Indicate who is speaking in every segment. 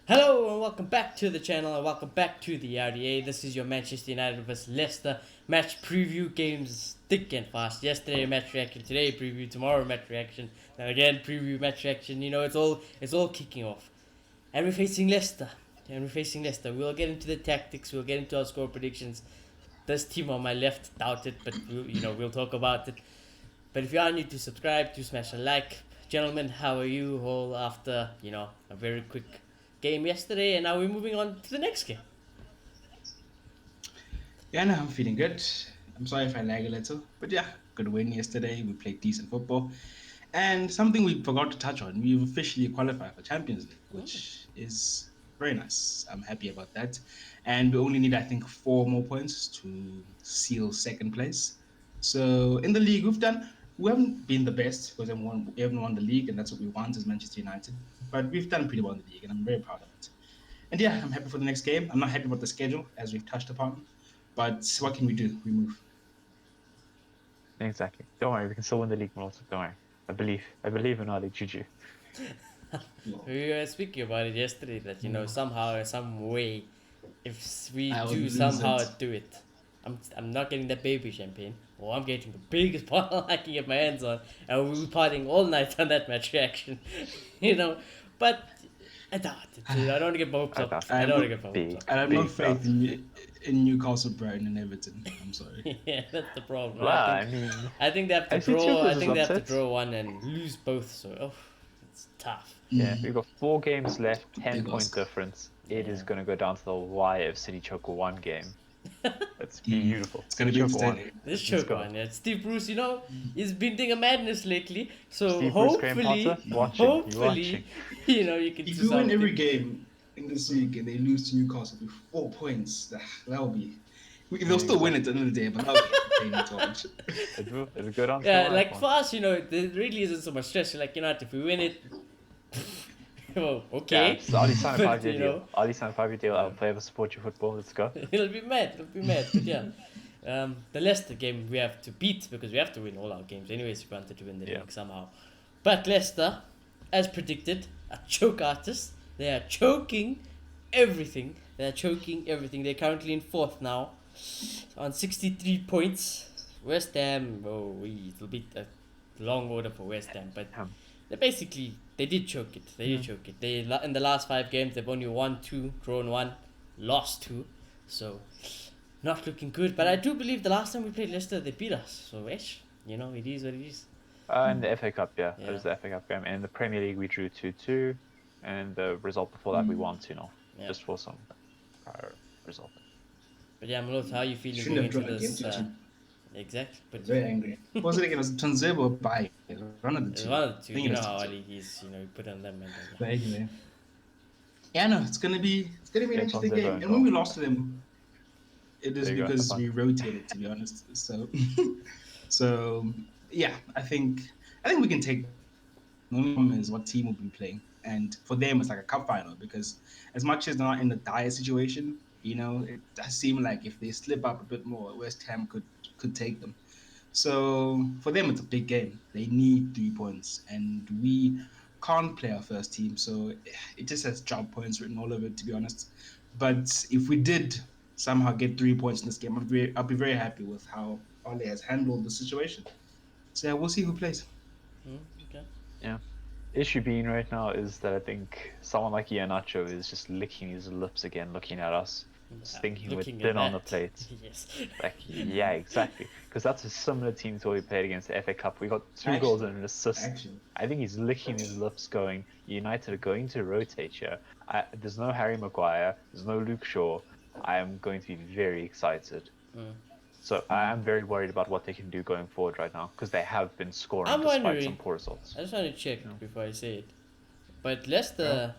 Speaker 1: Hello and welcome back to the channel and welcome back to the RDA. This is your Manchester United vs Leicester match preview. Games thick and fast. Yesterday match reaction, today preview, tomorrow match reaction, then again preview match reaction. You know, it's all kicking off. And we're facing Leicester. We'll get into the tactics, we'll get into our score predictions. This team on my left doubt it, but we'll talk about it. But if you are new to subscribe, do smash a like. Gentlemen, how are you all after, a very quick game yesterday, and now we're moving on to the next game.
Speaker 2: Yeah, no, I'm feeling good. I'm sorry if I lag a little, but yeah, good win yesterday. We played decent football. And something we forgot to touch on, we've officially qualified for Champions League, which is very nice. I'm happy about that. And we only need, I think, 4 more points to seal second place. So in the league, we haven't been the best because we haven't won the league, and that's what we want as Manchester United. But we've done pretty well in the league, and I'm very proud of it. And yeah, I'm happy for the next game. I'm not happy about the schedule, as we've touched upon. But what can we do? We move.
Speaker 3: Exactly. Don't worry, we can still win the league, Malta. Don't worry. I believe in our league, Juju.
Speaker 1: We were speaking about it yesterday that somehow, some way, if we
Speaker 2: I would
Speaker 1: do
Speaker 2: lose
Speaker 1: somehow
Speaker 2: it.
Speaker 1: do it, I'm not getting that baby champagne. Or I'm getting the biggest bottle I can get my hands on, and we'll be partying all night on that match reaction. But I doubt it. Dude. I don't want to get hopes up. I don't want to get hopes up.
Speaker 2: I have no faith in Newcastle, Brighton, and Everton. I'm sorry.
Speaker 1: Yeah, that's the problem.
Speaker 3: Well,
Speaker 1: I think they have to
Speaker 3: I see
Speaker 1: draw.
Speaker 3: Tuchel
Speaker 1: I
Speaker 3: is
Speaker 1: think they have to
Speaker 3: upset.
Speaker 1: draw one and lose both. So, it's tough.
Speaker 3: Yeah, we've got 4 games left,
Speaker 2: Big
Speaker 3: 10-point
Speaker 2: ask.
Speaker 3: difference. It is
Speaker 1: Yeah.
Speaker 3: going to go down to the wire if City choke 1 game. That's beautiful.
Speaker 2: It's going to be
Speaker 3: Choke one.
Speaker 2: entertaining.
Speaker 1: This
Speaker 3: Let's
Speaker 1: choke
Speaker 3: go.
Speaker 1: one, yeah. Steve Bruce, he's been doing a madness lately. So
Speaker 3: Steve Bruce, Graham
Speaker 1: hopefully,
Speaker 3: Potter, watching, you're
Speaker 1: hopefully, you can
Speaker 2: If
Speaker 1: do
Speaker 2: we win
Speaker 1: something.
Speaker 2: every game in this league and they lose to Newcastle with 4 points, that will be. They'll still win at the end of the day, but that'll be entertaining to watch.
Speaker 3: It'll go down to the
Speaker 1: Yeah,
Speaker 3: wire.
Speaker 1: like
Speaker 3: one.
Speaker 1: for us, there really isn't so much stress. You're like, if we win it, well, okay.
Speaker 3: Yeah, so Ali signed a
Speaker 1: But,
Speaker 3: 5-year deal. Ali signed a 5-year deal. I'll forever support your football. Let's go.
Speaker 1: It'll be mad. But yeah. The Leicester game we have to beat because we have to win all our games anyways if we wanted to win the league somehow. But Leicester, as predicted, are choke artists. They are choking everything. They're currently in 4th now on 63 points. West Ham, it'll be a long order for West Ham, but they did choke it. They in the last 5 games they've only won 2, drawn 1, lost 2. So not looking good, but I do believe the last time we played Leicester, they beat us. So, it is what it is.
Speaker 3: In the FA Cup, yeah. It was the FA Cup game. And in the Premier League, we drew 2-2. And the result before that, we won 2-0.
Speaker 1: Yeah.
Speaker 3: Just for some prior result.
Speaker 1: But yeah, Malot, how are you feeling
Speaker 2: Shouldn't
Speaker 1: going
Speaker 2: have
Speaker 1: into
Speaker 2: drawn a
Speaker 1: this?
Speaker 2: game to
Speaker 1: Exactly. But
Speaker 2: Very angry. What was it again? It was Tanzebo or Bai? One of the
Speaker 1: it's
Speaker 2: two.
Speaker 1: one of the two.
Speaker 2: I think
Speaker 1: You
Speaker 2: it
Speaker 1: know
Speaker 2: was
Speaker 1: how
Speaker 2: Tanzebo.
Speaker 1: Ali is. You put on them.
Speaker 2: But anyway. Yeah, no, it's gonna be an
Speaker 3: Yeah,
Speaker 2: interesting
Speaker 3: Tanzebo
Speaker 2: game.
Speaker 3: and
Speaker 2: And when we lost to them, it is
Speaker 3: There you go,
Speaker 2: because
Speaker 3: have
Speaker 2: we rotated, to be honest. So yeah, I think we can take. The only problem is what team will be playing, and for them it's like a cup final because as much as they're not in a dire situation, it does seem like if they slip up a bit more, West Ham could take them. So for them, it's a big game. They need 3 points, and we can't play our first team. So it just has job points written all over it, to be honest. But if we did somehow get 3 points in this game, I'd be very happy with how Ole has handled the situation. So yeah, we'll see who plays.
Speaker 1: Okay.
Speaker 3: Yeah. Issue being right now is that I think someone like Iheanacho is just licking his lips again, looking at us, just thinking we're
Speaker 1: Looking at
Speaker 3: thin on the
Speaker 1: that.
Speaker 3: plate.
Speaker 1: Yes.
Speaker 3: Like, yeah, exactly. Because that's a similar team to what we played against the FA Cup. We got 2
Speaker 2: Actually-
Speaker 3: goals and an assist.
Speaker 2: Actually,
Speaker 3: I think he's licking his lips going, United are going to rotate here. There's no Harry Maguire. There's no Luke Shaw. I am going to be very excited. So I am very worried about what they can do going forward right now. Because they have been scoring
Speaker 1: I'm
Speaker 3: despite
Speaker 1: wondering-
Speaker 3: some poor results.
Speaker 1: I just want to check before I say it. But Leicester,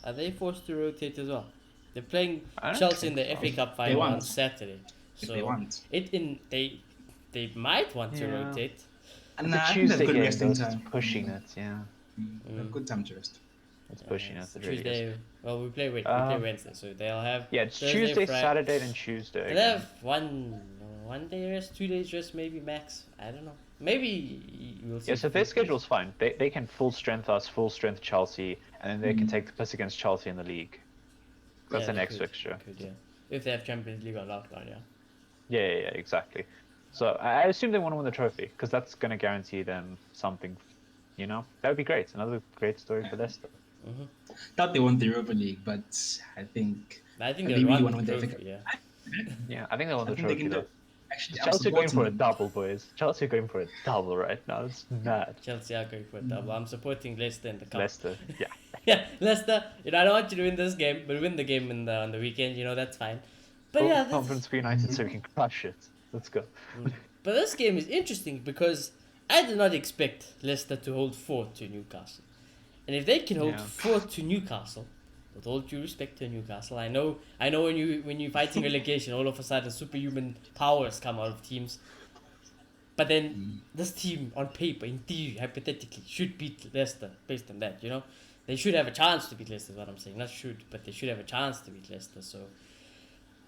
Speaker 1: are they forced to rotate as well? They're playing
Speaker 3: I don't
Speaker 1: Chelsea in
Speaker 3: think
Speaker 1: the
Speaker 3: so.
Speaker 1: FA Cup
Speaker 2: They
Speaker 1: final on
Speaker 2: want.
Speaker 1: Saturday.
Speaker 2: if
Speaker 1: So
Speaker 2: they want.
Speaker 1: they might want to
Speaker 3: Yeah.
Speaker 1: rotate.
Speaker 2: And
Speaker 3: The
Speaker 2: I think that's
Speaker 3: Tuesday
Speaker 2: good
Speaker 3: game,
Speaker 2: resting
Speaker 3: though,
Speaker 2: time.
Speaker 3: it's pushing it, yeah.
Speaker 2: A good time to rest.
Speaker 3: It's pushing it, it really is.
Speaker 1: Tuesday. Well, we play Wednesday, so they'll have.
Speaker 3: Yeah, it's
Speaker 1: Thursday,
Speaker 3: Tuesday,
Speaker 1: Friday.
Speaker 3: Saturday, and Tuesday.
Speaker 1: They'll have one day rest, 2 days rest, maybe max. I don't know. Maybe we'll see.
Speaker 3: Yeah, so their schedule's fine. They can full strength us, full strength Chelsea, and then they can take the piss against Chelsea in the league. That's an
Speaker 1: they
Speaker 3: extra
Speaker 1: could,
Speaker 3: extra.
Speaker 1: they could, yeah. If they have Champions League on lockdown, yeah.
Speaker 3: Yeah, exactly. So I assume they want to win the trophy because that's going to guarantee them something. You know, that would be great. Another great story for Leicester.
Speaker 1: Mm-hmm.
Speaker 2: Thought they won the Europa League, but I think
Speaker 1: I think
Speaker 2: they
Speaker 1: they'll
Speaker 2: really
Speaker 1: run
Speaker 2: want to
Speaker 1: the
Speaker 2: win the FA Cup.
Speaker 1: trophy, yeah.
Speaker 3: Yeah, I think they won
Speaker 2: I
Speaker 3: the
Speaker 2: think they
Speaker 3: trophy
Speaker 2: can do
Speaker 3: though.
Speaker 2: it. Actually, I'm
Speaker 3: Chelsea are going
Speaker 2: supporting
Speaker 3: for a
Speaker 2: them.
Speaker 3: double, boys. Chelsea are going for a double right now. It's mad.
Speaker 1: Chelsea are going for a double. I'm supporting Leicester in the cup.
Speaker 3: Leicester, yeah.
Speaker 1: Yeah, Leicester. You know, I don't want you to win this game, but win the game on the weekend. You know, that's fine. But
Speaker 3: Full
Speaker 1: yeah, this
Speaker 3: confidence for United so we can crush it. Let's go.
Speaker 1: but this game is interesting because I did not expect Leicester to hold 4 to Newcastle, and if they can hold
Speaker 3: Yeah.
Speaker 1: 4 to Newcastle, with all due respect to Newcastle, I know when you're fighting relegation, all of a sudden superhuman powers come out of teams. But then this team, on paper, in theory, hypothetically, should beat Leicester based on that. You know, they should have a chance to beat Leicester. Is what I'm saying. Not should, but they should have a chance to beat Leicester. So,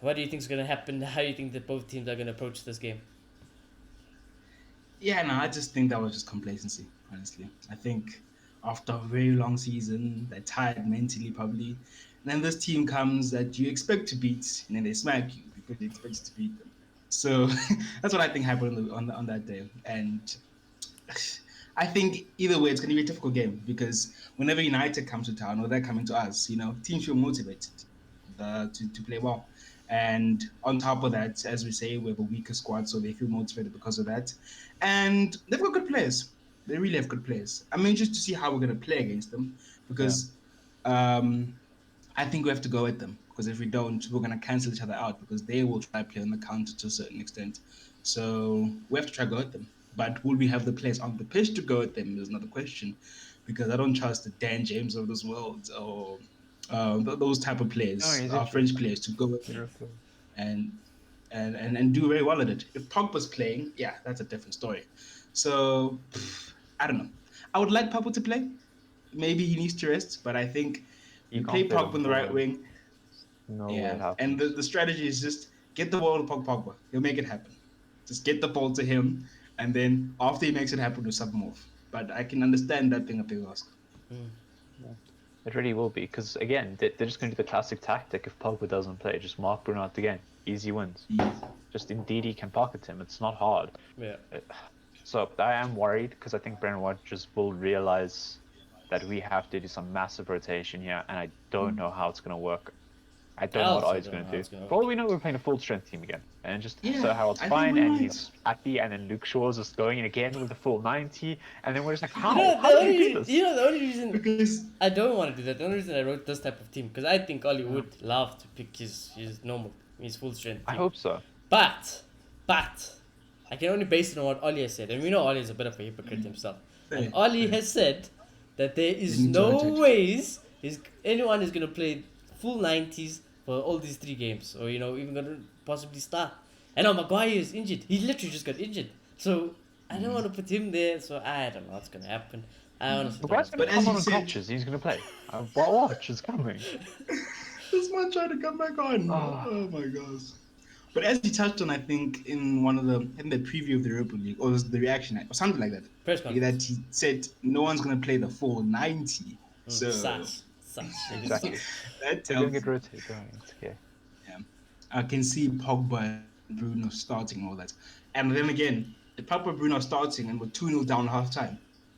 Speaker 1: what do you think is going to happen? How do you think that both teams are going to approach this game?
Speaker 2: Yeah, no, I just think that was just complacency, honestly. I think after a very long season, they're tired mentally, probably. And then this team comes that you expect to beat, and then they smack you because you expect to beat them. So that's what I think happened on that day. And I think either way, it's going to be a difficult game because whenever United comes to town or they're coming to us, teams feel motivated to play well. And on top of that, as we say, we have a weaker squad, so they feel motivated because of that. And they've got good players. They really have good players. I'm interested to see how we're going to play against them because I think we have to go at them because if we don't, we're going to cancel each other out because they will try to play on the counter to a certain extent. So we have to try to go at them. But will we have the players on the pitch to go at them is another question because I don't trust the Dan James of this world or those type of
Speaker 3: No,
Speaker 2: players,
Speaker 3: he's
Speaker 2: French players, to go at them and and do very well at it. If Pogba's playing, yeah, that's a different story. So I don't know. I would like Pogba to play. Maybe he needs to rest, but I think
Speaker 3: You
Speaker 2: we
Speaker 3: can't
Speaker 2: play
Speaker 3: play
Speaker 2: Pogba
Speaker 3: them
Speaker 2: in the right
Speaker 3: forward.
Speaker 2: wing.
Speaker 3: No way it
Speaker 2: Yeah, and
Speaker 3: happens.
Speaker 2: the strategy is just get the ball to Pogba. He'll make it happen. Just get the ball to him, and then after he makes it happen, we sub him off. But I can understand that being a big ask.
Speaker 3: It really will be because again, they're just going to do the classic tactic. If Pogba doesn't play, just mark Bruno out again. Easy wins. Just Ndidi can pocket him. It's not hard.
Speaker 1: Yeah.
Speaker 3: So I am worried because I think Brendan Rodgers will realize that we have to do some massive rotation here, and I don't know how it's going to work. I don't know what
Speaker 1: also
Speaker 3: Ollie's
Speaker 1: don't
Speaker 3: going
Speaker 1: know
Speaker 3: to
Speaker 1: how it's
Speaker 3: do.
Speaker 1: gonna
Speaker 3: For all we know, we're playing a full strength team again, and just
Speaker 2: Yeah,
Speaker 3: so Harold's
Speaker 2: I think
Speaker 3: fine
Speaker 2: we
Speaker 3: and
Speaker 2: might.
Speaker 3: he's happy, and then Luke Shaw's just going in again with the full 90, and then we're just like, how?
Speaker 1: You know,
Speaker 3: How do you do this?
Speaker 1: the only reason
Speaker 2: Because
Speaker 1: I don't want to do that, the only reason I wrote this type of team, because I think Ollie would love to pick his full strength
Speaker 3: I
Speaker 1: team.
Speaker 3: hope so.
Speaker 1: But, I can only base it on what Ollie has said, and we know Ollie is a bit of a hypocrite himself. And Ollie has said that there is
Speaker 2: They need to
Speaker 1: no
Speaker 2: rotate.
Speaker 1: ways anyone is going to play full 90s for all these 3 games, or even going to possibly start. And now Maguire is injured. He literally just got injured. So I don't want to put him there, so I don't know what's going to happen. I honestly
Speaker 3: The
Speaker 1: don't
Speaker 3: guy's
Speaker 1: know.
Speaker 3: going
Speaker 2: But
Speaker 3: to
Speaker 2: as
Speaker 3: come
Speaker 2: you
Speaker 3: on
Speaker 2: said-
Speaker 3: crutches. He's going to play. Watch, it's coming.
Speaker 2: this man trying to come back on. Oh my gosh. But as you touched on, I think in the preview of the Europa League, or was the reaction, or something like that,
Speaker 1: Press conference.
Speaker 2: that he said no one's going to play the full 90. So
Speaker 1: Sus.
Speaker 3: Exactly.
Speaker 2: that
Speaker 3: They're going
Speaker 2: tells
Speaker 3: to get rotated. Don't worry, it's okay.
Speaker 2: yeah, I can see Pogba and Bruno starting and all that. And then again, if Pogba and Bruno are starting and we're 2-0 down half time,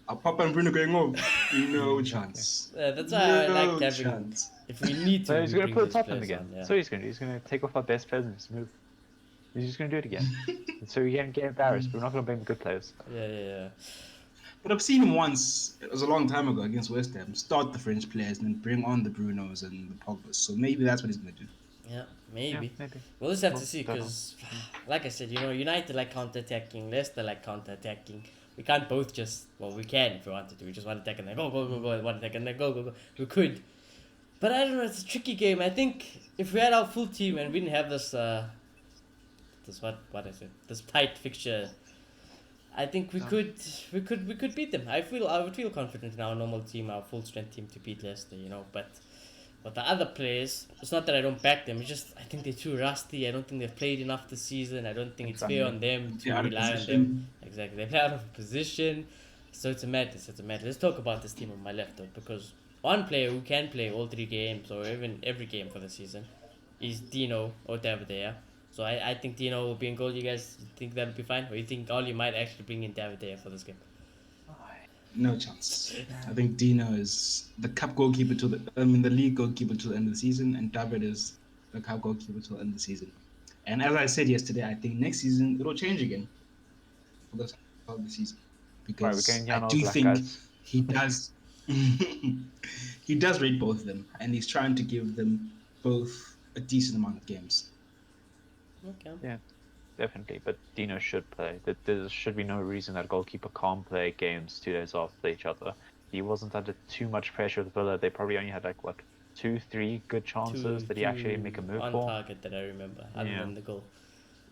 Speaker 2: are Pogba and Bruno going home? No chance.
Speaker 1: That's why I like
Speaker 2: No
Speaker 1: having.
Speaker 2: chance.
Speaker 1: If we need to,
Speaker 3: So he's
Speaker 1: we
Speaker 3: going to
Speaker 1: bring
Speaker 3: put
Speaker 1: these
Speaker 3: Tottenham
Speaker 1: players
Speaker 3: again.
Speaker 1: on, yeah.
Speaker 3: So he's going to do. He's going to take off our best players and just move. He's just going to do it again. So we can get embarrassed, but we're not going to blame the good players.
Speaker 1: Yeah.
Speaker 2: But I've seen him once. It was a long time ago against West Ham. Start the French players and then bring on the Brunos and the Pogbas. So maybe that's what he's going to do.
Speaker 1: Yeah, maybe.
Speaker 3: Yeah, maybe.
Speaker 1: We'll just have
Speaker 3: Well,
Speaker 1: to see
Speaker 3: don't know.
Speaker 1: because, like I said, United like counter-attacking, Leicester like counter-attacking. We can't both we can if we wanted to. We just want to attack and then go, one attack and then go. We could. But I don't know, it's a tricky game. I think if we had our full team and we didn't have this this tight fixture, I think we could beat them. I would feel confident in our normal team, our full strength team to beat Leicester, but the other players, it's not that I don't back them, it's just I think they're too rusty. I don't think they've played enough this season. I don't think it's fair on them to
Speaker 2: They're out of
Speaker 1: rely on
Speaker 2: position.
Speaker 1: them. Exactly. They play out of position. So it's a madness. Let's talk about this team on my left though, because one player who can play all 3 games or even every game for the season is Dino or Davide. So I think Dino will be in goal. You guys think that'll be fine? Or you think Oli might actually bring in Davide for this game?
Speaker 2: No chance. I think Dino is the cup goalkeeper the league goalkeeper till the end of the season, and David is the cup goalkeeper till the end of the season. And as I said yesterday, I think next season it'll change again for the start of the season
Speaker 3: Right, we're
Speaker 2: because
Speaker 3: getting
Speaker 2: I
Speaker 3: down all
Speaker 2: do
Speaker 3: black
Speaker 2: think
Speaker 3: guys.
Speaker 2: he does. He does rate both of them, and he's trying to give them both a decent amount of games.
Speaker 1: Okay.
Speaker 3: Yeah, definitely. But Dino should play. There should be no reason that goalkeeper can't play games 2 days after each other. He wasn't under too much pressure with Villa. They probably only had like what 2-3 good chances that he actually make a move
Speaker 1: on
Speaker 3: for.
Speaker 1: target that I remember, other than the goal.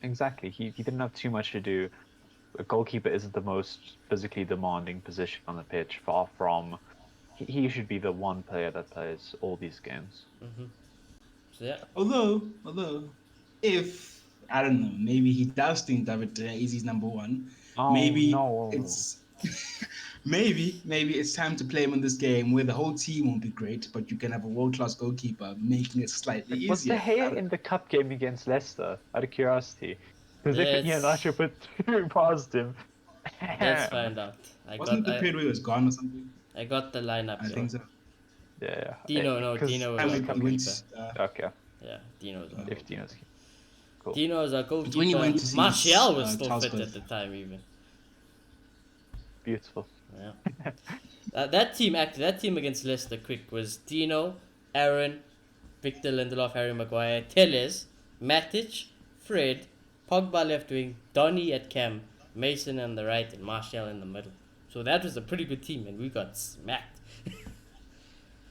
Speaker 3: Exactly. He didn't have too much to do. A goalkeeper isn't the most physically demanding position on the pitch. Far from. He should be the one player that plays all these games.
Speaker 1: So yeah.
Speaker 2: Although, if I don't know, maybe he does think David is his number one.
Speaker 3: Oh
Speaker 2: Maybe
Speaker 3: no!
Speaker 2: it's maybe it's time to play him in this game where the whole team won't be great, but you can have a world-class goalkeeper making it slightly
Speaker 3: Was
Speaker 2: easier.
Speaker 3: De Gea in the cup game against Leicester? Out of curiosity, because if
Speaker 1: Let's-
Speaker 3: Iheanacho put two past him,
Speaker 1: Let's find out.
Speaker 2: Wasn't it the period where he was gone or something?
Speaker 1: I got the lineup.
Speaker 2: I think so.
Speaker 3: Yeah.
Speaker 1: Dino was our
Speaker 2: When he went,
Speaker 1: goalkeeper.
Speaker 3: Okay.
Speaker 1: Yeah, Dino's our
Speaker 3: If Dino's cool.
Speaker 1: Dino's our goalkeeper.
Speaker 2: when you went to see
Speaker 1: Martial was still
Speaker 2: Charles
Speaker 1: fit
Speaker 2: Booth.
Speaker 1: at the time, even.
Speaker 3: Beautiful.
Speaker 1: Yeah. That team against Leicester quick was Dino, Aaron, Victor Lindelof, Harry Maguire, Telles, Matic, Fred, Pogba left wing, Donny at cam, Mason on the right, and Martial in the middle. So that was a pretty good team, and we got smacked.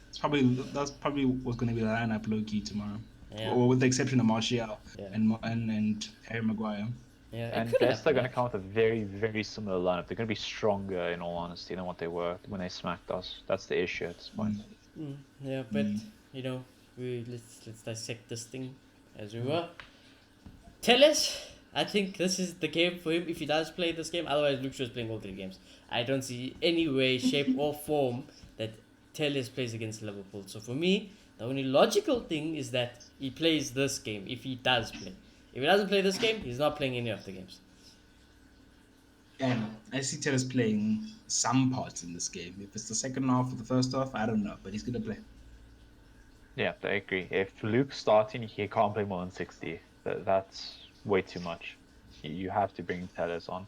Speaker 2: That's probably what's going to be the lineup low key tomorrow,
Speaker 1: Yeah.
Speaker 2: or with the exception of Martial
Speaker 1: Yeah.
Speaker 2: and Harry Maguire.
Speaker 1: Yeah,
Speaker 3: And Leicester are going to come with a very, very similar lineup. They're going to be stronger, in all honesty, than what they were when they smacked us. That's the issue at this point.
Speaker 1: Yeah, but you know, let's dissect this thing as we were. Telles, I think this is the game for him if he does play this game. Otherwise, Luke Shaw's playing all 3 games. I don't see any way, shape, or form that Telles plays against Liverpool. So for me, the only logical thing is that he plays this game if he does play. If he doesn't play this game, he's not playing any of the games.
Speaker 2: And I see Telles playing some parts in this game. If it's the second half or the first half, I don't know, but he's going to play.
Speaker 3: Yeah, I agree. If Luke's starting, he can't play more than 60. That's way too much. You have to bring Telles on.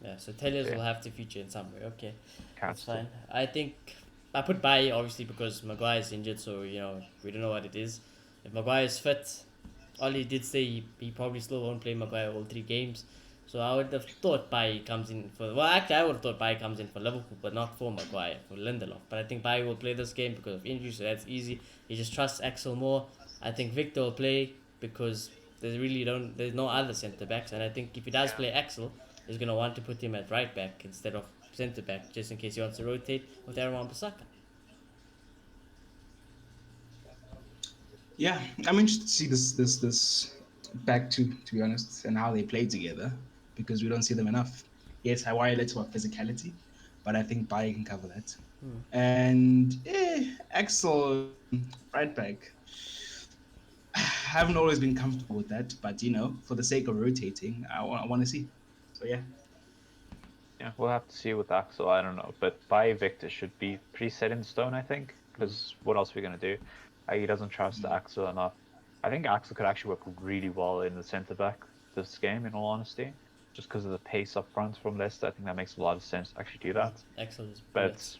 Speaker 1: Yeah, so Telles will have to feature in some way. Okay, that's
Speaker 3: Cancel.
Speaker 1: fine. I think I put Bailly obviously because Maguire is injured, so you know we don't know what it is. If Maguire is fit, Ollie did say he probably still won't play Maguire all 3 games. So I would have thought Bailly comes in for... Well, actually, I would have thought Bailly comes in for Liverpool, but not for Maguire, for Lindelof. But I think Bailly will play this game because of injury, so that's easy. He just trusts Axel more. I think Victor will play because there's no other centre-backs. And I think if he does play Axel, he's going to want to put him at right-back instead of centre-back, just in case he wants to rotate with Aaron Wan-Bissaka.
Speaker 2: Yeah, I'm interested to see this back to be honest, and how they play together because we don't see them enough. Yes, Hawaii led to our physicality, but I think Baye can cover that. And Axel right back. I haven't always been comfortable with that, but you know, for the sake of rotating, I want to see. So yeah.
Speaker 3: Yeah, we'll have to see with Axel. I don't know, but by Victor should be pretty set in stone, I think. Because what else are we gonna do? He doesn't trust Axel enough. I think Axel could actually work really well in the centre back this game, in all honesty, just because of the pace up front from Leicester. I think that makes a lot of sense to actually do that.
Speaker 1: Axel is
Speaker 3: But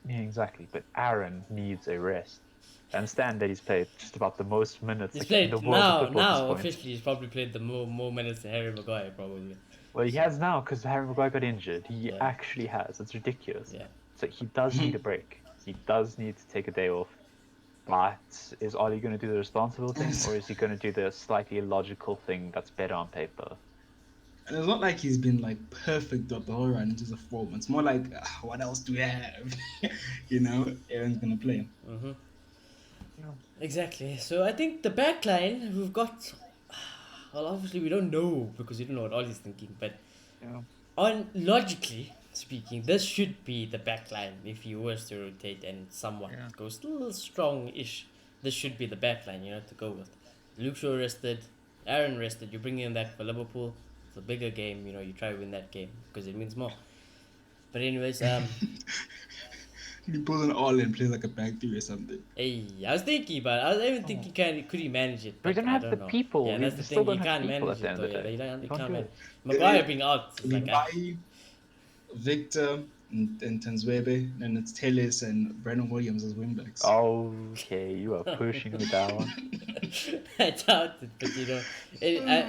Speaker 3: yeah, exactly. But Aaron needs a rest. I understand that he's played just about the most minutes
Speaker 1: He's
Speaker 3: in
Speaker 1: played
Speaker 3: the world of football at
Speaker 1: now
Speaker 3: this point.
Speaker 1: officially. He's probably played the more minutes than Harry Maguire probably.
Speaker 3: Well, he has now because Harry Maguire got injured. He
Speaker 1: Yeah.
Speaker 3: actually has. It's ridiculous.
Speaker 1: Yeah.
Speaker 3: So he does need a break. He does need to take a day off. But is Ollie going to do the responsible thing, or is he going to do the slightly illogical thing that's better on paper?
Speaker 2: And it's not like he's been like perfect up the whole run into the form. It's more like, what else do we have? You know, Aaron's gonna play.
Speaker 1: Exactly. So I think the back line we've got. Well, obviously we don't know because we don't know what Ollie's thinking, but
Speaker 3: Yeah.
Speaker 1: on logically, speaking, this should be the back line if you were to rotate and somewhat goes a little strong-ish. This should be the back line, to go with. Luke Shaw rested, Aaron rested. You bring him back for Liverpool. It's a bigger game, you try to win that game because it means more. But anyways,
Speaker 2: He pulls an all and plays like a back three or something.
Speaker 1: hey, I was thinking, but I was even thinking, could he manage it?
Speaker 3: We
Speaker 1: But
Speaker 3: don't
Speaker 1: I
Speaker 3: have
Speaker 1: don't
Speaker 3: the
Speaker 1: know.
Speaker 3: people.
Speaker 1: Yeah,
Speaker 3: We
Speaker 1: that's the
Speaker 3: still
Speaker 1: thing. You
Speaker 3: don't have
Speaker 1: can't
Speaker 3: people
Speaker 1: manage
Speaker 3: at the
Speaker 1: it
Speaker 3: end
Speaker 1: though.
Speaker 3: of the
Speaker 1: Yeah,
Speaker 3: day.
Speaker 1: you
Speaker 3: You can't
Speaker 1: can't
Speaker 3: do
Speaker 1: manage.
Speaker 3: it.
Speaker 1: Maguire being out, is like
Speaker 2: Levi, Victor, and Tanzwebe, and it's Tellis and Brandon Williams as wingbacks.
Speaker 3: Okay, you are pushing with that one.
Speaker 1: I doubt it, but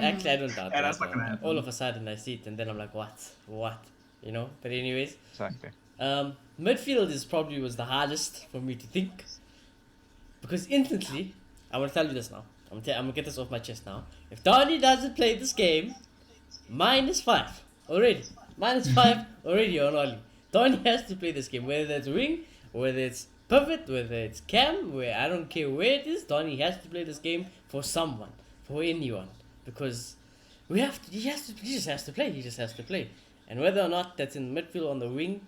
Speaker 1: actually I don't doubt
Speaker 2: Yeah,
Speaker 1: that.
Speaker 2: that's not gonna happen.
Speaker 1: All of a sudden I see it and then I'm like, what? But anyways,
Speaker 3: Exactly.
Speaker 1: midfield was the hardest for me to think because instantly I'm gonna tell you this now. I'm gonna get this off my chest now. If Donny doesn't play this game, -5 already. -5 already on Oli. Donny has to play this game, whether it's wing, whether it's pivot, whether it's cam, where I don't care where it is. Donny has to play this game for someone, for anyone, because he just has to play. He just has to play, and whether or not that's in the midfield on the wing,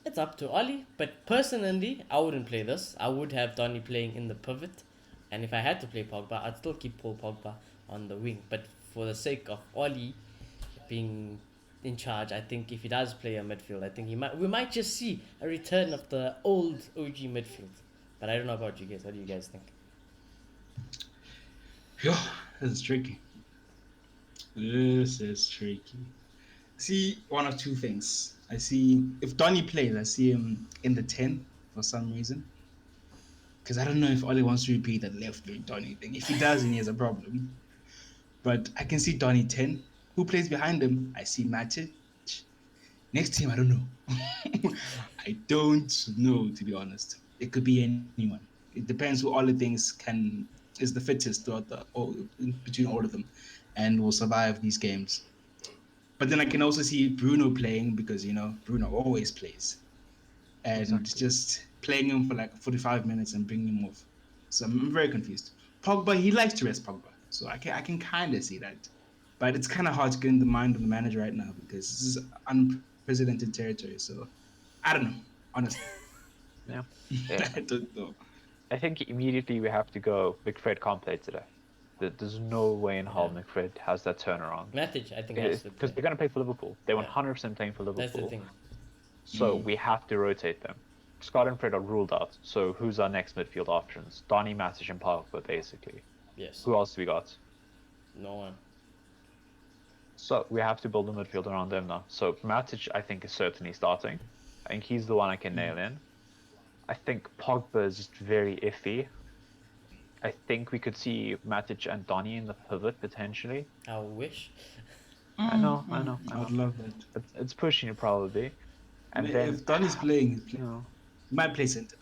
Speaker 1: it's up to Oli. But personally, I wouldn't play this. I would have Donny playing in the pivot, and if I had to play Pogba, I'd still keep Paul Pogba on the wing. But for the sake of Oli being in charge, I think if he does play a midfield, I think we might just see a return of the old OG midfield. But I don't know about you guys. What do you guys think?
Speaker 2: Yo, this is tricky. This is tricky. See one of two things. I see if Donny plays, I see him in the 10 for some reason. Because I don't know if Oli wants to repeat that left wing Donny thing. If he does, then he has a problem. But I can see Donny 10. Who plays behind him? I see Matic. Next team, I don't know. I don't know, to be honest. It could be anyone. It depends who Oli thinks is the fittest between all of them and will survive these games. But then I can also see Bruno playing because, Bruno always plays. And just playing him for like 45 minutes and bringing him off. So I'm very confused. Pogba, he likes to rest Pogba. So I can kind of see that. But it's kind of hard to get in the mind of the manager right now because this is unprecedented territory. So I don't know, honestly.
Speaker 3: Yeah.
Speaker 2: I don't know.
Speaker 3: I think immediately we have to go. McFred can't play today. There's no way in hell McFred has that turnaround.
Speaker 1: Matic, I think, has to
Speaker 3: because they're going to play for Liverpool. They're 100% playing for Liverpool.
Speaker 1: That's the thing.
Speaker 3: So we have to rotate them. Scott and Fred are ruled out. So who's our next midfield options? Donny, Matic, and Pogba, basically.
Speaker 1: Yes.
Speaker 3: Who else do we got?
Speaker 1: No one.
Speaker 3: So we have to build a midfield around them now. So Matic, I think, is certainly starting. I think he's the one I can nail in. I think Pogba is just very iffy. I think we could see Matic and Donny in the pivot potentially.
Speaker 1: I wish.
Speaker 3: I know.
Speaker 2: I'd love that.
Speaker 3: It's pushing it probably. And then
Speaker 2: if Donny's playing, he
Speaker 3: you know,
Speaker 2: might play centre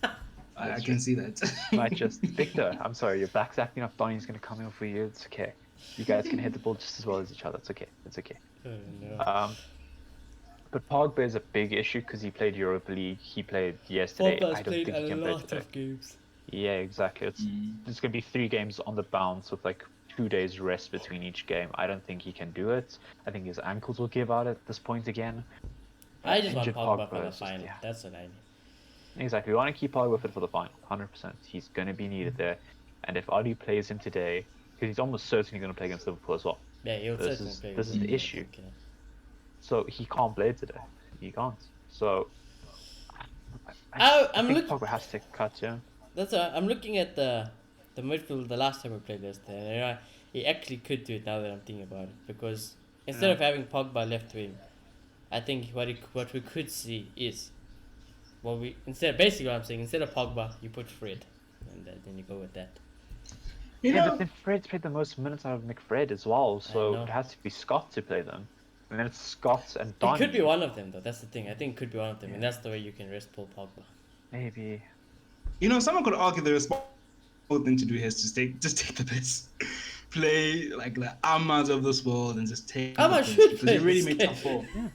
Speaker 2: back. I can see that.
Speaker 3: might just Victor. I'm sorry, your back's acting up. Donny's gonna come in for you. It's okay. You guys can hit the ball just as well as each other. It's okay. It's okay.
Speaker 1: No.
Speaker 3: But Pogba is a big issue because he played Europa League. He played yesterday.
Speaker 1: Pogba's
Speaker 3: I don't
Speaker 1: played
Speaker 3: think he
Speaker 1: a
Speaker 3: can play
Speaker 1: lot
Speaker 3: today.
Speaker 1: of games.
Speaker 3: Yeah, exactly. It's gonna be 3 games on the bounce with like 2 days rest between each game. I don't think he can do it. I think his ankles will give out at this point again.
Speaker 1: I just want
Speaker 3: Injured
Speaker 1: Pogba for
Speaker 3: Pogba
Speaker 1: the
Speaker 3: is just-
Speaker 1: final.
Speaker 3: yeah.
Speaker 1: That's what I need.
Speaker 3: Exactly. We want to keep Pogba fit for the final, 100%. He's going to be needed there. And if Adi plays him today, because he's almost certainly going to play against Liverpool as well.
Speaker 1: Yeah, he'll
Speaker 3: This
Speaker 1: certainly
Speaker 3: is-
Speaker 1: play.
Speaker 3: this
Speaker 1: with
Speaker 3: is the
Speaker 1: Liverpool, I
Speaker 3: issue.
Speaker 1: think, yeah.
Speaker 3: So he can't play today. He can't. So
Speaker 1: I'm
Speaker 3: I think
Speaker 1: look-
Speaker 3: Pogba has to cut, yeah.
Speaker 1: That's I'm looking at the midfield the last time we played this. He actually could do it now that I'm thinking about it because instead of having Pogba left wing, I think what we could see is basically what I'm saying, instead of Pogba you put Fred and then you go with that.
Speaker 3: Yeah, but then Fred's played the most minutes out of McFred as well, so
Speaker 1: know.
Speaker 3: it has to be Scott to play them. And then it's Scott and Donny.
Speaker 1: It could be one of them though. That's the thing. I think it could be one of them, and that's the way you can rest Paul Pogba.
Speaker 3: Maybe.
Speaker 2: Someone could argue the responsible thing to do here is just take the piss. Play like the Ahmads of this world and just take
Speaker 1: Ahmad
Speaker 2: the piss,
Speaker 1: should
Speaker 2: because
Speaker 1: play
Speaker 2: you really
Speaker 1: this
Speaker 2: made
Speaker 1: game.
Speaker 2: tough ball.
Speaker 3: Yeah.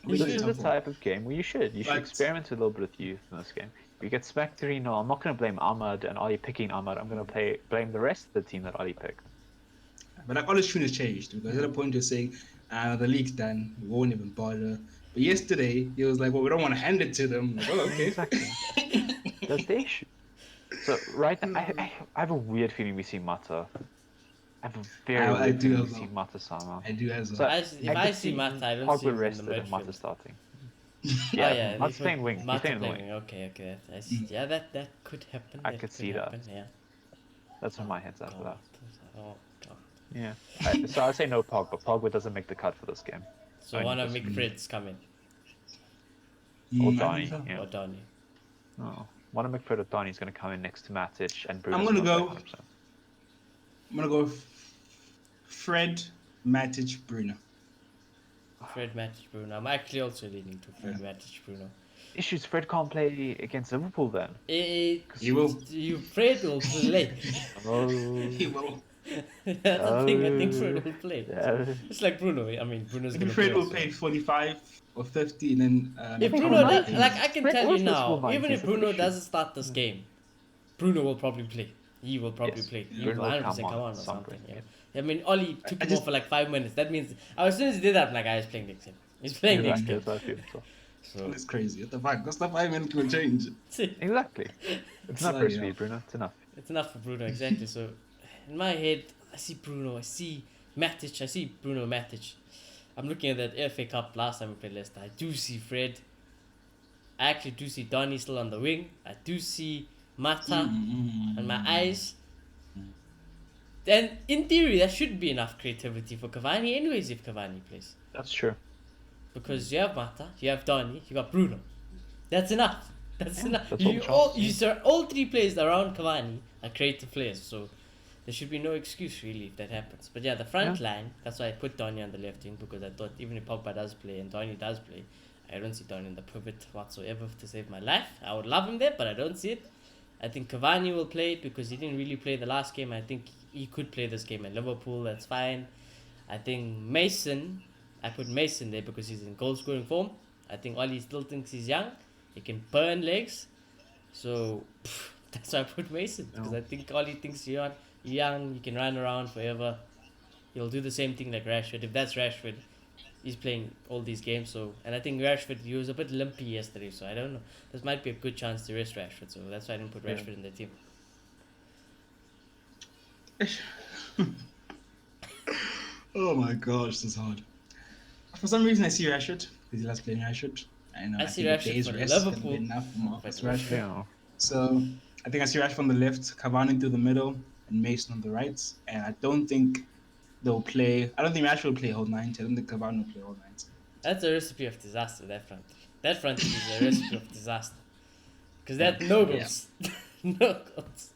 Speaker 2: Really
Speaker 3: This
Speaker 2: made
Speaker 3: is the
Speaker 2: tough ball.
Speaker 3: type of game where you should
Speaker 2: But-
Speaker 3: experiment with a little bit of youth in this game. You get smacked 3-0. I'm not going to blame Ahmad and Ali picking Ahmad. I'm going to blame the rest of the team that Ali picked.
Speaker 2: But like all his tune has changed because at a point you're saying, the league's done, we won't even bother. But yesterday, he was like, well, we don't want to hand it to them. Like, oh, okay.
Speaker 3: Exactly. That's the issue. So, right, I have a weird feeling we see Mata. I have a very
Speaker 2: I
Speaker 3: weird
Speaker 2: do
Speaker 3: feeling we
Speaker 2: as
Speaker 3: see
Speaker 2: well.
Speaker 3: Mata somehow.
Speaker 2: I do as
Speaker 3: So,
Speaker 2: well.
Speaker 1: If I
Speaker 3: could
Speaker 1: see Mata, I don't see
Speaker 3: Pogba
Speaker 1: him in the
Speaker 3: rested and Mata
Speaker 1: midfield.
Speaker 3: starting.
Speaker 1: Oh
Speaker 3: Yeah,
Speaker 1: yeah,
Speaker 3: Mata's playing wing. He's
Speaker 1: Mata
Speaker 3: playing in the
Speaker 1: playing.
Speaker 3: wing.
Speaker 1: Okay, yeah, that could happen.
Speaker 3: I
Speaker 1: That
Speaker 3: could
Speaker 1: could
Speaker 3: see that.
Speaker 1: happen. Yeah.
Speaker 3: That's where
Speaker 1: Oh,
Speaker 3: my head's at for that.
Speaker 1: Oh god.
Speaker 3: Yeah. So I'll say no Pogba. Pogba doesn't make the cut for this game.
Speaker 1: So
Speaker 3: Only
Speaker 1: one of
Speaker 3: just-
Speaker 1: McFred's coming.
Speaker 3: Or
Speaker 2: I think
Speaker 3: Donny.
Speaker 2: so.
Speaker 3: Yeah.
Speaker 1: Or Donny.
Speaker 3: Oh. One of McFred or Donny is going to come in next to Matic and Bruno's
Speaker 2: I'm gonna
Speaker 3: gonna
Speaker 2: go.
Speaker 3: play 100%.
Speaker 2: I'm gonna go Fred, Matic, Bruno.
Speaker 1: Fred, Matic, Bruno. I'm actually also leaning to Fred, Matic, Bruno.
Speaker 3: Issues Fred can't play against Liverpool then.
Speaker 2: He will.
Speaker 1: Fred will play.
Speaker 3: Oh.
Speaker 2: He will.
Speaker 1: That's the thing. I think Fred will play.
Speaker 3: Yeah.
Speaker 1: It's like Bruno. I mean, Bruno's
Speaker 2: Maybe
Speaker 1: gonna
Speaker 2: Fred
Speaker 1: play.
Speaker 2: will pay 45 or 50, and then
Speaker 1: If
Speaker 3: Bruno
Speaker 1: Bruno,
Speaker 3: might-
Speaker 1: like I can
Speaker 3: Fred
Speaker 1: tell you
Speaker 3: always
Speaker 1: now,
Speaker 3: will
Speaker 1: even
Speaker 3: 90s,
Speaker 1: if Bruno
Speaker 3: that's the issue.
Speaker 1: doesn't start this game, Bruno will probably play. He will probably
Speaker 3: Yes,
Speaker 1: play. He
Speaker 3: Bruno
Speaker 1: will
Speaker 3: will
Speaker 1: 100%
Speaker 3: come
Speaker 1: come
Speaker 3: on
Speaker 1: on or
Speaker 3: some
Speaker 1: something.
Speaker 3: point,
Speaker 1: Yeah. I mean, Oli took him off for like 5 minutes. That means as soon as he did that, I'm like, he's playing next game. He's playing next
Speaker 3: Exactly,
Speaker 1: game.
Speaker 3: that's what I feel. So.
Speaker 1: So
Speaker 2: That's crazy. What the fuck? What's the 5 minutes will change?
Speaker 3: Exactly. It's not
Speaker 2: Bloody
Speaker 3: for
Speaker 2: hell.
Speaker 3: speed, Bruno. It's enough.
Speaker 1: it's enough for Bruno, exactly. So in my head, I see Bruno, I see Matic, I see Bruno Matic. I'm looking at that FA Cup last time we played Leicester. I do see Fred. I actually do see Donny still on the wing. I do see Mata on my eyes. And in theory, there should be enough creativity for Cavani anyways if Cavani plays.
Speaker 3: That's true.
Speaker 1: Because you have Mata, you have Donny, you got Bruno. That's enough. That's enough.
Speaker 3: that's all
Speaker 1: You
Speaker 3: the
Speaker 1: all,
Speaker 3: chances,
Speaker 1: you all three players around Cavani are creative players, so there should be no excuse really if that happens. But yeah, the front line, that's why I put Donny on the left wing, because I thought even if Pogba does play and Donny does play, I don't see Donny in the pivot whatsoever to save my life. I would love him there, but I don't see it. I think Cavani will play it because he didn't really play the last game. I think he could play this game at Liverpool, that's fine. I think Mason, I put Mason there because he's in goal scoring form. I think Oli still thinks he's young. He can burn legs. So that's why I put Mason. Because I think Oli thinks you're young, you can run around forever. He'll do the same thing like Rashford. If that's Rashford, he's playing all these games. So, and I think Rashford, he was a bit limpy yesterday. So I don't know. This might be a good chance to rest Rashford. So that's why I didn't put Rashford in the team.
Speaker 2: Oh my gosh, this is hard. For some reason, I see Rashford because he loves playing Rashford.
Speaker 1: I see
Speaker 2: think a
Speaker 1: Rashford
Speaker 2: day's
Speaker 1: for
Speaker 2: rest can
Speaker 1: Liverpool.
Speaker 2: be enough for Marcus
Speaker 1: But-
Speaker 2: Rashford.
Speaker 3: Yeah.
Speaker 2: So I think I see Rashford on the left, Cavani through the middle, and Mason on the right. And I don't think they'll play. I don't think Rashford will play whole 90. I don't think Cavani will play whole 90.
Speaker 1: That's a recipe of disaster, that front three. That front three is a recipe of disaster. Because that no goals. No goals.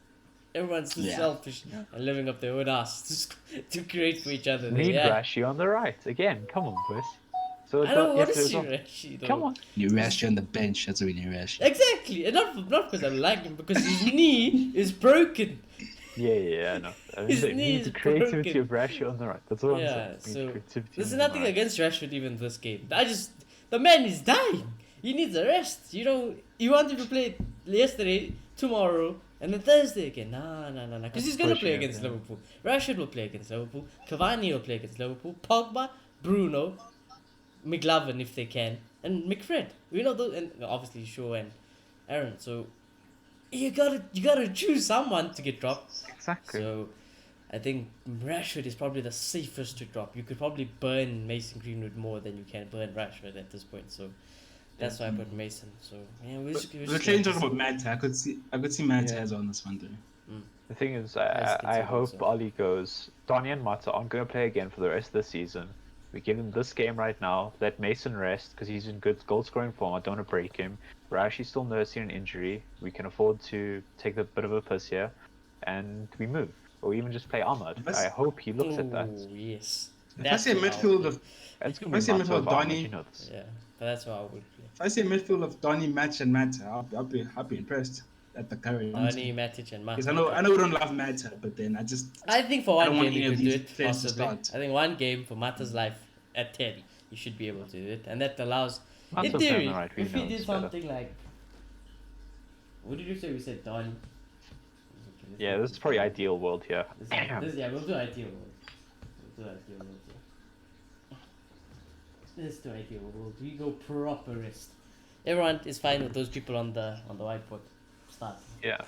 Speaker 1: Everyone's too
Speaker 2: Yeah.
Speaker 1: selfish and living up their own ass to create for each other.
Speaker 3: Need
Speaker 1: Yeah.
Speaker 3: Rashi on the right. Again, come on, boys. So
Speaker 1: I don't want to
Speaker 3: if
Speaker 1: see
Speaker 3: there's
Speaker 1: Rashi though.
Speaker 3: Come on.
Speaker 2: You Rashford on the bench. That's what we need Rashford.
Speaker 1: Exactly. And not because I like him, because his knee is broken.
Speaker 3: Yeah, I know. I
Speaker 1: His
Speaker 3: mean,
Speaker 1: knee
Speaker 3: need
Speaker 1: is
Speaker 3: the creativity
Speaker 1: broken.
Speaker 3: of Rashi on the right. That's what I'm
Speaker 1: Yeah,
Speaker 3: saying. Need
Speaker 1: so
Speaker 3: creativity
Speaker 1: there's
Speaker 3: on the
Speaker 1: nothing
Speaker 3: right.
Speaker 1: against Rashford even this game. The man is dying. He needs a rest. You know, you want him to play yesterday, tomorrow, and then Thursday again. Nah. Because he's gonna
Speaker 3: pushing
Speaker 1: play
Speaker 3: it,
Speaker 1: against
Speaker 3: yeah.
Speaker 1: Liverpool. Rashford will play against Liverpool. Cavani will play against Liverpool. Pogba, Bruno, McLovin if they can, and McFred. You know those, and obviously Shaw and Aaron. So you gotta choose someone to get dropped.
Speaker 3: Exactly.
Speaker 1: So I think Rashford is probably the safest to drop. You could probably burn Mason Greenwood more than you can burn Rashford at this point. So that's why I put Mason. So yeah, we're just
Speaker 2: We're
Speaker 1: just
Speaker 2: trying to
Speaker 1: gonna
Speaker 2: talk about Mata. I could see Mata
Speaker 3: Yeah.
Speaker 2: as on this one too.
Speaker 3: The thing is,
Speaker 1: Yes,
Speaker 3: I
Speaker 1: it's a
Speaker 3: hope
Speaker 1: good song.
Speaker 3: Oli goes. Donny and Mata aren't going to play again for the rest of the season. We give him this game right now. Let Mason rest because he's in good goal scoring form. I don't want to break him. Rashi's still nursing an injury. We can afford to take a bit of a piss here, and we move. Or even just play Ahmad.
Speaker 2: That's-
Speaker 3: I hope he looks at that.
Speaker 1: Oh yes.
Speaker 2: If I see a
Speaker 1: what I
Speaker 2: midfield
Speaker 1: would
Speaker 2: of
Speaker 3: It's going
Speaker 2: If I
Speaker 3: to
Speaker 2: see
Speaker 3: be
Speaker 2: a
Speaker 3: Mata
Speaker 2: midfield
Speaker 3: over
Speaker 2: of
Speaker 3: Ahmad,
Speaker 2: Donny-
Speaker 3: you know this.
Speaker 1: play. Yeah, but that's what I would play.
Speaker 2: If I see a midfield of Donny, Match, and Mata, I'll be impressed at the current.
Speaker 1: Donny, Matic, and
Speaker 2: Because
Speaker 1: Mata.
Speaker 2: I know we don't love Mata, but then I
Speaker 1: think for
Speaker 2: I
Speaker 1: one
Speaker 2: don't want
Speaker 1: game
Speaker 2: any
Speaker 1: you
Speaker 2: of
Speaker 1: could do
Speaker 2: these
Speaker 1: it
Speaker 2: players to
Speaker 1: possibly. I
Speaker 2: start.
Speaker 1: think one game for Mata's life at 10, you should be able to do it, and that allows.
Speaker 3: Mata's
Speaker 1: In theory,
Speaker 3: on the right, we
Speaker 1: if
Speaker 3: know
Speaker 1: he did
Speaker 3: it's better.
Speaker 1: something like, what did you say? We said Donny.
Speaker 3: Yeah, this is probably ideal world here.
Speaker 1: Yeah, we'll do ideal world. We'll do ideal world. Yeah. This is the ideal world. We go proper rest. Everyone is fine with those people on the whiteboard start.
Speaker 3: Yeah.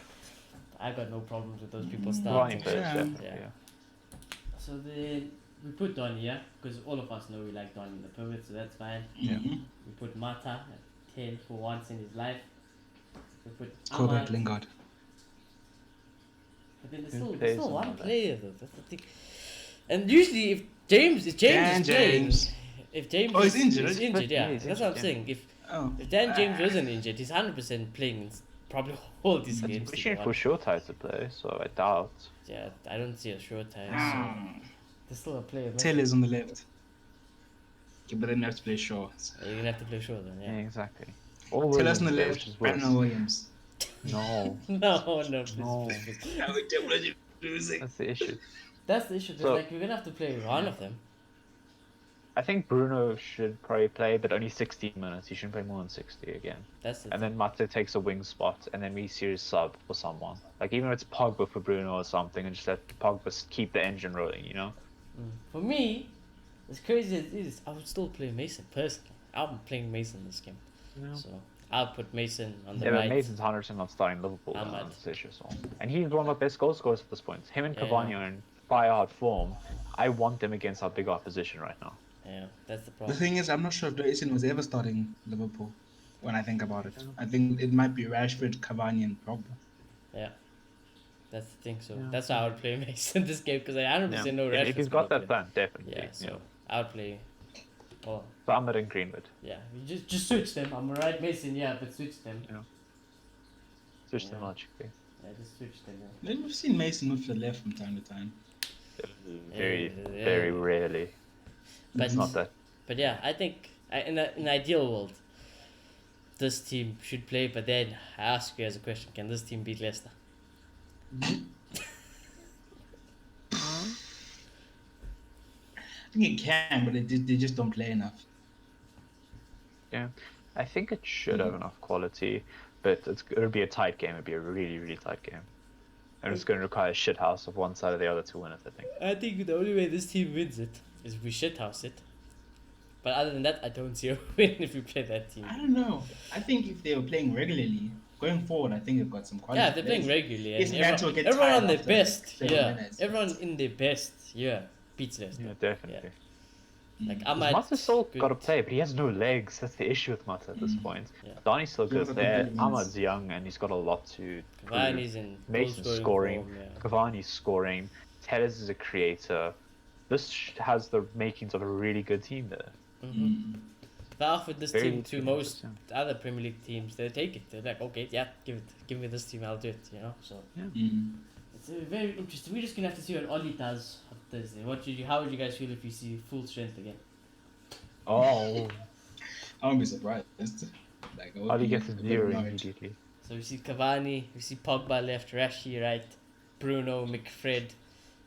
Speaker 1: I got no problems with those people
Speaker 3: Cavani
Speaker 1: starting.
Speaker 3: players,
Speaker 2: Yeah.
Speaker 3: definitely.
Speaker 1: Yeah.
Speaker 3: Yeah.
Speaker 1: So then we put Don here because all of us know we like Don in the pivot, so that's fine.
Speaker 3: Yeah.
Speaker 1: We put Mata at 10 for once in his life. We put
Speaker 2: Corbett,
Speaker 1: Ahmad,
Speaker 2: Lingard.
Speaker 1: but then there's
Speaker 3: Who
Speaker 1: still
Speaker 3: plays
Speaker 1: one
Speaker 3: another?
Speaker 1: player though. That's the thing. And usually if James is playing,
Speaker 2: James.
Speaker 1: if James
Speaker 2: Oh, he's
Speaker 1: is
Speaker 2: injured?
Speaker 1: injured, yeah,
Speaker 3: Yeah, he's
Speaker 1: that's what I'm
Speaker 3: injured,
Speaker 1: saying. If
Speaker 2: Oh.
Speaker 1: Dan James wasn't injured, he's 100% playing and probably all these
Speaker 3: It's
Speaker 1: games. to
Speaker 3: pushing
Speaker 1: be
Speaker 3: for
Speaker 1: honest.
Speaker 3: sure ties to play, so I doubt.
Speaker 1: Yeah, I don't see a short time. So
Speaker 2: Mm.
Speaker 1: there's still a player. missing.
Speaker 2: Taylor's on the left. Okay, but then you have to play Shaw.
Speaker 1: You're gonna have to play short then,
Speaker 3: Yeah,
Speaker 1: yeah.
Speaker 3: exactly. Or
Speaker 2: Taylor's on the
Speaker 3: Williams there,
Speaker 2: left.
Speaker 3: which is worse.
Speaker 2: Brandon Williams.
Speaker 3: No,
Speaker 1: No, please,
Speaker 3: No.
Speaker 1: please, please.
Speaker 2: How we don't want to losing.
Speaker 3: that's the issue.
Speaker 1: That's the issue.
Speaker 3: So-
Speaker 1: Like you're gonna have to play one of them.
Speaker 3: I think Bruno should probably play, but only 60 minutes. He shouldn't play more than 60 again.
Speaker 1: That's the
Speaker 3: And then Mate takes a wing spot, and then we series sub for someone. Like, even if it's Pogba for Bruno or something, and just let Pogba keep the engine rolling, you know?
Speaker 1: For me, as crazy as it is, I would still play Mason personally. I'm playing Mason this game,
Speaker 3: Yeah.
Speaker 1: so I'll put Mason on the
Speaker 3: Yeah, but
Speaker 1: right.
Speaker 3: Mason's 100% not starting Liverpool.
Speaker 1: I'm
Speaker 3: now,
Speaker 1: mad.
Speaker 3: that's the issue, so. And he's one of the best goal scorers at this point. Him and
Speaker 1: Yeah,
Speaker 3: Cavani
Speaker 1: yeah.
Speaker 3: are in fire-hard form. I want them against our big opposition right now.
Speaker 1: Yeah, that's the
Speaker 2: The
Speaker 1: problem.
Speaker 2: thing is, I'm not sure if Dayson was ever starting Liverpool. When I think about it, I think it might be Rashford, Cavani, and Pogba.
Speaker 1: Yeah, that's the thing. So
Speaker 3: Yeah.
Speaker 1: that's how I would play Mason this game because I 100% know
Speaker 3: If
Speaker 1: Rashford's
Speaker 3: he's got
Speaker 1: gonna
Speaker 3: that
Speaker 1: play.
Speaker 3: plan, definitely.
Speaker 1: Yeah, so I would play. Oh,
Speaker 3: So I'm in Greenwood.
Speaker 1: yeah. You just switch them. I'm right, Mason. Yeah, but switch them.
Speaker 3: Switch them
Speaker 1: Yeah.
Speaker 3: logically.
Speaker 1: Yeah, just switch them. Yeah.
Speaker 2: Then we've seen Mason move to the left from time to time.
Speaker 3: Very,
Speaker 1: Yeah.
Speaker 3: very rarely.
Speaker 1: But
Speaker 3: It's not that.
Speaker 1: But yeah, I think in an ideal world, this team should play. But then I ask you as a question: can this team beat Leicester?
Speaker 2: I think it can, but they just don't play enough.
Speaker 3: Yeah, I think it should have enough quality, but it'll be a tight game. It'll be a really, really tight game, and it's going to require a shit house of one side or the other to win it. I think.
Speaker 1: I think the only way this team wins it is if we shithouse it. But other than that, I don't see a win if we play that team.
Speaker 2: I don't know. I think if they were playing regularly, going forward, I think they've got some quality.
Speaker 1: Yeah, they're playing
Speaker 2: players.
Speaker 1: regularly.
Speaker 2: Yes,
Speaker 1: And
Speaker 2: Nacho
Speaker 1: everyone,
Speaker 2: gets
Speaker 1: everyone
Speaker 2: tired
Speaker 1: on their
Speaker 2: after
Speaker 1: best,
Speaker 2: 7
Speaker 1: yeah.
Speaker 2: minutes.
Speaker 1: Everyone in their best, yeah, beats Leicester.
Speaker 3: Yeah, definitely.
Speaker 1: Like
Speaker 3: Because
Speaker 1: Ahmad,
Speaker 3: Mata's still
Speaker 1: good.
Speaker 3: got to play, but he has no legs. That's the issue with Mata at this point.
Speaker 1: Yeah.
Speaker 3: Donny's still good
Speaker 2: Yeah,
Speaker 3: there.
Speaker 2: but
Speaker 3: Ahmad's young, and he's got a lot to prove.
Speaker 1: Cavani's in
Speaker 3: Mason's
Speaker 1: goal
Speaker 3: scoring.
Speaker 1: form, yeah.
Speaker 3: Cavani's scoring. Tellez is a creator. This has the makings of a really good team there.
Speaker 1: Mm-hmm. If I offered this
Speaker 3: Very
Speaker 1: team to
Speaker 3: good,
Speaker 1: most
Speaker 3: yeah.
Speaker 1: other Premier League teams, they take it. They're like, okay, yeah, give me this team, I'll do it. You know, so it's very interesting. We're just gonna have to see what Ollie does on Thursday. How would you guys feel if you see full strength again?
Speaker 3: Oh,
Speaker 2: I won't be surprised. Like, I would
Speaker 3: Ollie
Speaker 2: be
Speaker 3: gets a
Speaker 2: a bit
Speaker 3: zero
Speaker 2: annoyed.
Speaker 3: immediately.
Speaker 1: So we see Cavani, we see Pogba left, Rashi right, Bruno, McFred,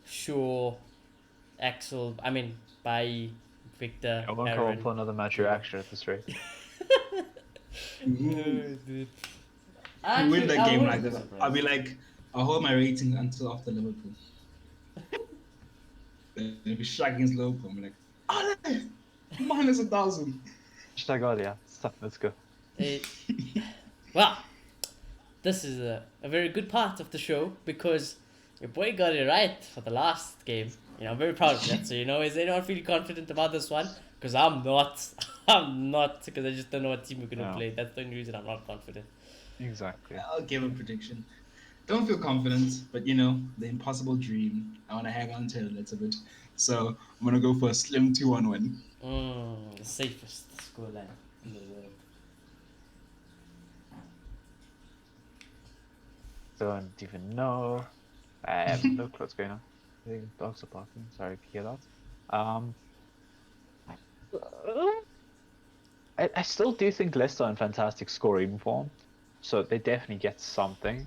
Speaker 1: Shaw, Axel. I mean, Bailly, Victor,
Speaker 3: I won't call
Speaker 1: Aaron.
Speaker 3: for another match reaction at this rate.
Speaker 1: Dude.
Speaker 2: If we win that game
Speaker 1: wouldn't
Speaker 2: like
Speaker 1: be
Speaker 2: that,
Speaker 1: surprised.
Speaker 2: I'll be like, I'll hold my rating until after Liverpool. Then it'll be shot against Liverpool. I'm like, oh, minus 1,000.
Speaker 3: Hashtag Ollie, yeah. Stop, let's go.
Speaker 1: Eh, well, this is a very good part of the show because your boy got it right for the last game. You know, I'm very proud of that. So, you know, is anyone feeling confident about this one? Because I'm not. I'm not, because I just don't know what team we're going to
Speaker 3: No.
Speaker 1: play. That's the only reason I'm not confident.
Speaker 3: Exactly.
Speaker 2: I'll give a prediction. Don't feel confident, but you know, the impossible dream. I want to hang on to it a little bit. So I'm going to go for a slim 2-1 win.
Speaker 1: The safest scoreline in the world.
Speaker 3: Don't even know. I have no clue what's going on. I think dogs are barking. Sorry if you hear that. I still do think Leicester are in fantastic scoring form, so they definitely get something.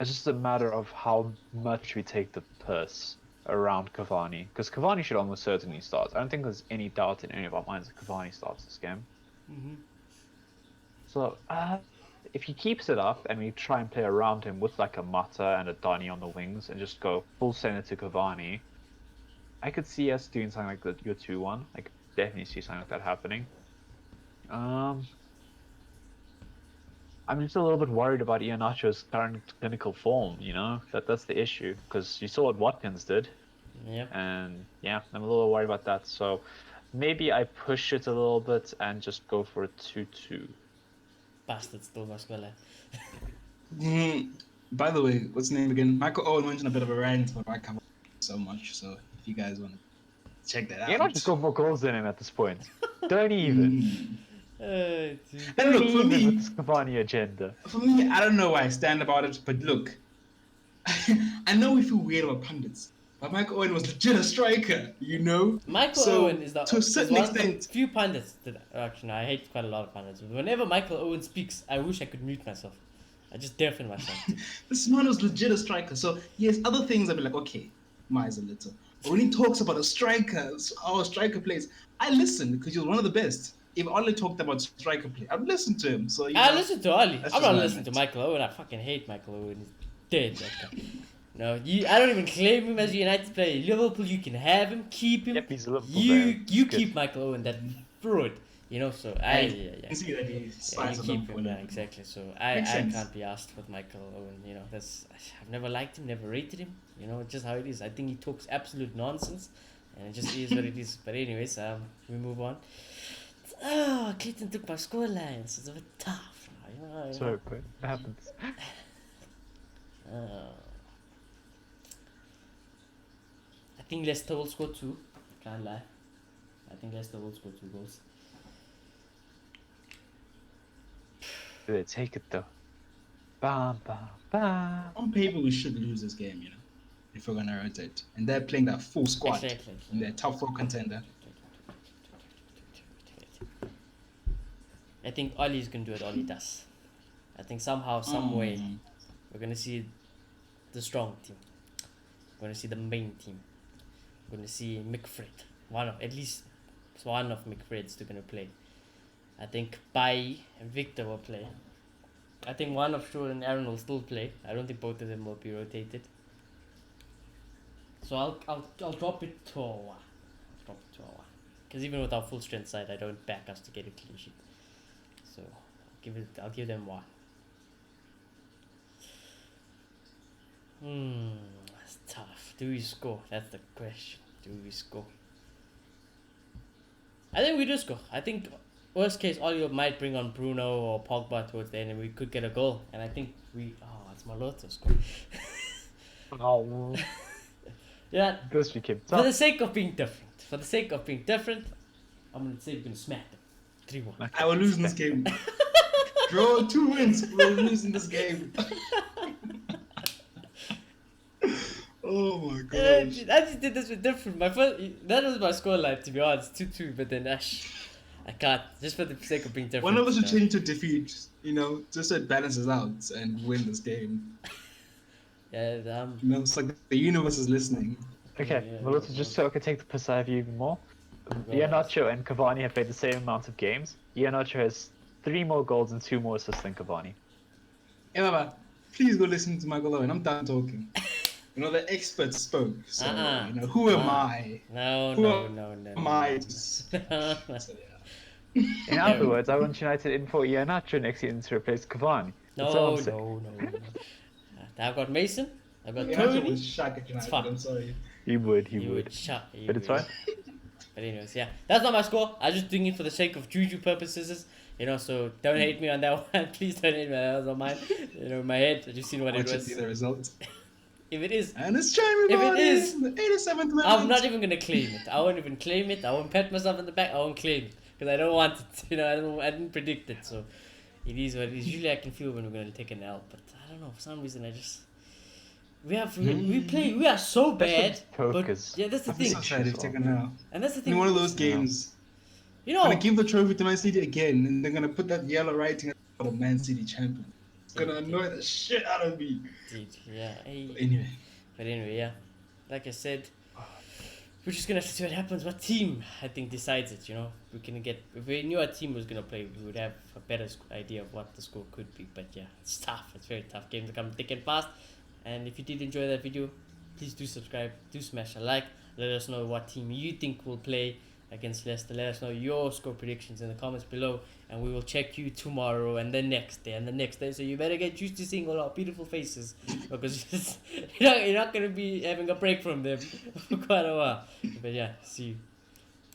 Speaker 3: It's just a matter of how much we take the purse around Cavani, because Cavani should almost certainly start. I don't think there's any doubt in any of our minds that Cavani starts this game. So if he keeps it up and we try and play around him with like a Mata and a Donny on the wings and just go full center to Cavani, I could see us doing something like your 2-1, like definitely see something like that happening. I'm just a little bit worried about Iheanacho's current clinical form. That's the issue, because you saw what Watkins did,
Speaker 1: Yep.
Speaker 3: and yeah, I'm a little worried about that. So maybe I push it a little bit and just go for a 2-2.
Speaker 1: Bastard still Masquela.
Speaker 2: By the way, what's his name again? Michael Owen went on a bit of a rant about why Cavani so much. So if you guys want to check that out.
Speaker 3: Iheanacho's got more goals than him at this point. Don't even.
Speaker 2: And
Speaker 3: Don't
Speaker 2: look, for
Speaker 3: even
Speaker 2: me,
Speaker 3: with this Cavani agenda.
Speaker 2: I don't know why I stand about it, but look, I know we feel weird about pundits, but Michael Owen was legit a striker,
Speaker 1: Michael
Speaker 2: So,
Speaker 1: Owen is
Speaker 2: to a
Speaker 1: is
Speaker 2: certain
Speaker 1: one of the
Speaker 2: extent.
Speaker 1: few pundits that actually I hate quite a lot of pundits. But whenever Michael Owen speaks, I wish I could mute myself. I just deafen myself.
Speaker 2: This man was legit a striker. So yes, other things I'd be like, okay, mine's a little. But when he talks about a striker, how a striker plays, I listen because he was one of the best. If Ollie talked about striker play, I'd listen to him. So
Speaker 1: I listen to Ollie.
Speaker 2: that's
Speaker 1: I'm
Speaker 2: just
Speaker 1: not
Speaker 2: what I
Speaker 1: listening to
Speaker 2: meant.
Speaker 1: Michael Owen. I fucking hate Michael Owen. He's dead. That guy. No, I don't even claim him as a United player. Liverpool, you can have him, keep him.
Speaker 3: Yep, he's a Liverpool
Speaker 1: You
Speaker 3: player.
Speaker 1: you
Speaker 3: Good.
Speaker 1: keep Michael Owen, that fraud. So
Speaker 2: I can see that he
Speaker 1: Yeah,
Speaker 2: spies
Speaker 1: you
Speaker 2: on
Speaker 1: keep
Speaker 2: them.
Speaker 1: him, exactly. So I
Speaker 2: Makes sense.
Speaker 1: can't be asked with Michael Owen. I've never liked him, never rated him. It's just how it is. I think he talks absolute nonsense, and it just is what it is. But anyways, we move on. Clayton took my score lines. It's a bit tough.
Speaker 3: Sorry, but it happens.
Speaker 1: I think Leicester will score 2. Can't lie. I think Leicester will score 2 goals.
Speaker 3: Do they take it though? Bam, bam, bam.
Speaker 2: On paper, we should lose this game, if we're gonna rotate. And they're playing that full squad.
Speaker 1: Actually.
Speaker 2: And they're top 4 contender.
Speaker 1: I think Ollie's gonna do what Ollie does. I think somehow, some way, we're gonna see the strong team. We're gonna see the main team. We're gonna see McFred. At least one of McFred's still gonna play. I think Bai and Victor will play. I think one of Shaw and Aaron will still play. I don't think both of them will be rotated. So I'll drop it to Awa. Because even with our full strength side, I don't back us to get a clean sheet. So I'll give them 1. That's tough. Do we score? That's the question. Do we score? I think we do score. I think worst case, Ollie might bring on Bruno or Pogba towards the end, and we could get a goal. And I think it's Maloto score.
Speaker 3: Oh,
Speaker 1: Yeah.
Speaker 3: this became
Speaker 1: For
Speaker 3: tough.
Speaker 1: the sake of being different, I'm gonna say we're gonna smack them. 3-1.
Speaker 2: I will lose in this game. Draw 2 wins. We're losing this game. Oh my gosh.
Speaker 1: I just did this with different. That was my scoreline, to be honest, 2-2. But then I can't, just for the sake of being different.
Speaker 2: One of us should change to defeat, just so it balances out and win this game.
Speaker 1: Yeah,
Speaker 2: It's like the universe is listening.
Speaker 3: Okay,
Speaker 1: Yeah,
Speaker 3: Melissa, just so I can take the piss out of you even more. Iheanacho and Cavani have played the same amount of games. Iheanacho has 3 more goals and 2 more assists than Cavani.
Speaker 2: Hey, Baba, please go listen to Michael Owen. I'm done talking. The experts spoke. So, who am I?
Speaker 1: No.
Speaker 2: Am I? So, yeah.
Speaker 3: In other words, I want United in for Iheanacho next season to replace Cavani. That's all I'm saying.
Speaker 1: No. I've got Mason. I've got
Speaker 2: Iheanacho
Speaker 1: Tony.
Speaker 2: was shocked at United.
Speaker 1: fine.
Speaker 2: I'm sorry.
Speaker 3: He would. But it's fine.
Speaker 1: But anyways, yeah, that's not my score. I was just doing it for the sake of juju purposes, so don't hate me on that one. Please don't hate me. That was not mine. In my head, I just seen what
Speaker 2: I
Speaker 1: it
Speaker 2: want you to
Speaker 1: was.
Speaker 2: see the result.
Speaker 1: If it is,
Speaker 2: And it's Jamie
Speaker 1: If it
Speaker 2: Vardy
Speaker 1: is,
Speaker 2: in the 87th minute.
Speaker 1: I'm not even gonna claim it. I won't even claim it. I won't pat myself in the back. I won't claim it because I don't want it. I didn't predict it, so it is what it is. Usually, I can feel when we're gonna take an L, but I don't know. For some reason, we are so bad.
Speaker 3: That's what
Speaker 1: But
Speaker 3: pokers.
Speaker 1: yeah, that's the
Speaker 2: I feel
Speaker 1: thing.
Speaker 2: so sad they've taken now.
Speaker 1: And that's the thing.
Speaker 2: In one of those games,
Speaker 1: You
Speaker 2: gonna
Speaker 1: know,
Speaker 2: give the trophy to Man City again, and they're gonna put that yellow writing on the Man City champion. It's gonna annoy the shit out of me.
Speaker 1: yeah.
Speaker 2: But anyway,
Speaker 1: But anyway, yeah. Like I said, we're just gonna have to see what happens. What team I think decides it. We can get. If we knew our team was gonna play, we would have a better idea of what the score could be. But yeah, it's tough. It's very tough. Games are coming thick and fast. And if you did enjoy that video, please do subscribe. Do smash a like. Let us know what team you think will play. against Leicester. Let us know your score predictions in the comments below, and we will check you tomorrow and the next day and the next day. So you better get used to seeing all our beautiful faces, because you're not going to be having a break from them for quite a while. But yeah, see you.